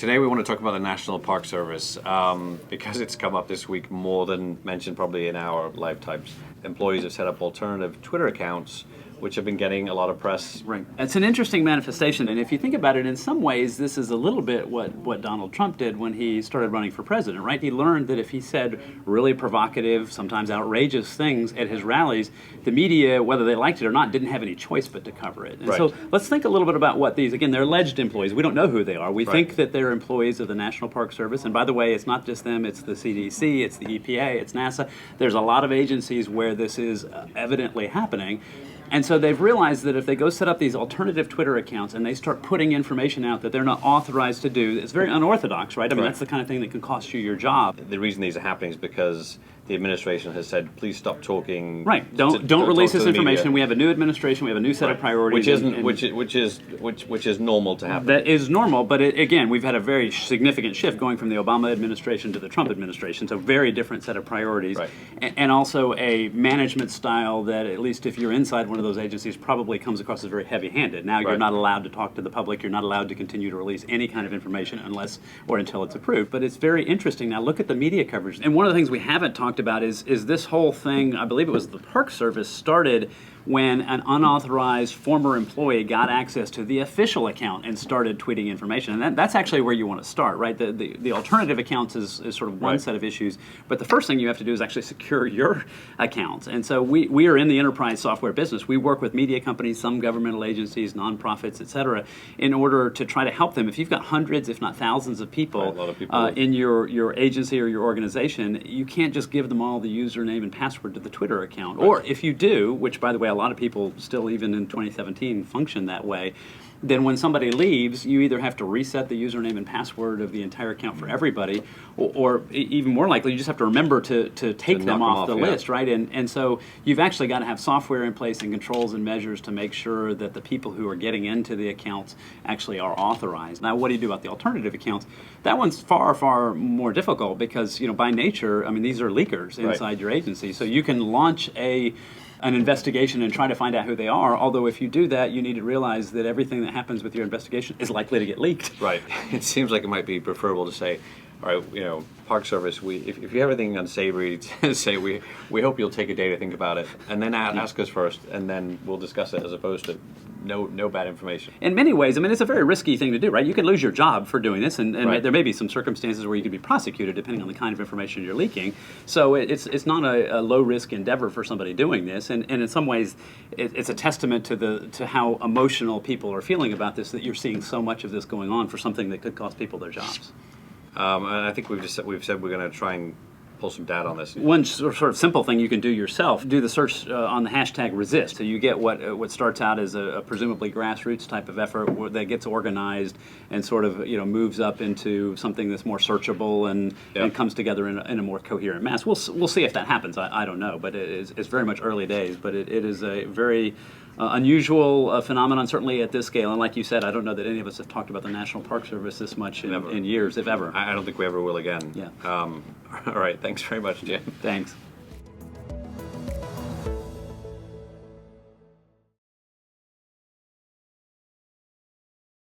Today we want to talk about the National Park Service because it's come up this week more than mentioned probably in our lifetimes. Employees have set up alternative Twitter accounts which have been getting a lot of press. Right. It's an interesting manifestation, and if you think about it, in some ways this is a little bit what Donald Trump did when he started running for president, right? He learned that if he said really provocative, sometimes outrageous things at his rallies, the media, whether they liked it or not, didn't have any choice but to cover it. And right. So let's think a little bit about what these, again, they're alleged employees. We don't know who they are. We right. think that they're employees of the National Park Service, and by the way, it's not just them, it's the CDC, it's the EPA, it's NASA. There's a lot of agencies where this is evidently happening. And so they've realized that if they go set up these alternative Twitter accounts and they start putting information out that they're not authorized to do, it's very unorthodox, right? I mean, right. That's the kind of thing that can cost you your job. The reason these are happening is because the administration has said, please stop talking. Right. Don't release this information. Media. We have a new administration. We have a new set of priorities. Which is normal to happen. That is normal, but again, we've had a very significant shift going from the Obama administration to the Trump administration. So very different set of priorities, right. and also a management style that, at least if you're inside one of those agencies, probably comes across as very heavy-handed. Now you're right. not allowed to talk to the public. You're not allowed to continue to release any kind of information unless or until it's approved. But it's very interesting. Now look at the media coverage. And one of the things we haven't talked about is this whole thing, I believe it was the Park Service, started when an unauthorized former employee got access to the official account and started tweeting information. And that's actually where you want to start, right? The alternative accounts is sort of one right. set of issues, but the first thing you have to do is actually secure your accounts. And so we are in the enterprise software business. We work with media companies, some governmental agencies, nonprofits, et cetera, in order to try to help them. If you've got hundreds, if not thousands of people, right, a lot of people. In your agency or your organization, you can't just give them all the username and password to the Twitter account. Right. Or if you do, which by the way, a lot of people still, even in 2017, function that way, then when somebody leaves, you either have to reset the username and password of the entire account for everybody, or even more likely, you just have to remember to take them off the list, right? And so you've actually got to have software in place and controls and measures to make sure that the people who are getting into the accounts actually are authorized. Now, what do you do about the alternative accounts? That one's far, far more difficult because, by nature, I mean, these are leakers inside right. your agency. So you can launch an investigation and try to find out who they are, although if you do that, you need to realize that everything that happens with your investigation is likely to get leaked. Right. It seems like it might be preferable to say, all right, Park Service, if you have anything unsavory, say we hope you'll take a day to think about it, and then ask us first, and then we'll discuss it, as opposed to no bad information. In many ways, I mean, it's a very risky thing to do, right? You could lose your job for doing this, and right. there may be some circumstances where you could be prosecuted depending on the kind of information you're leaking. So it's not a low-risk endeavor for somebody doing this, and in some ways, it's a testament to how emotional people are feeling about this, that you're seeing so much of this going on for something that could cost people their jobs. And I think we've said we're going to try and pull some data on this. One sort of simple thing you can do yourself, do the search on the hashtag resist. So you get what starts out as a presumably grassroots type of effort that gets organized and sort of moves up into something that's more searchable and comes together in a more coherent mass. We'll see if that happens. I don't know, but it's very much early days. But it is a very unusual phenomenon, certainly at this scale. And like you said, I don't know that any of us have talked about the National Park Service this much in years, if ever. I don't think we ever will again. Yeah. All right. Thanks very much, Jim. Thanks.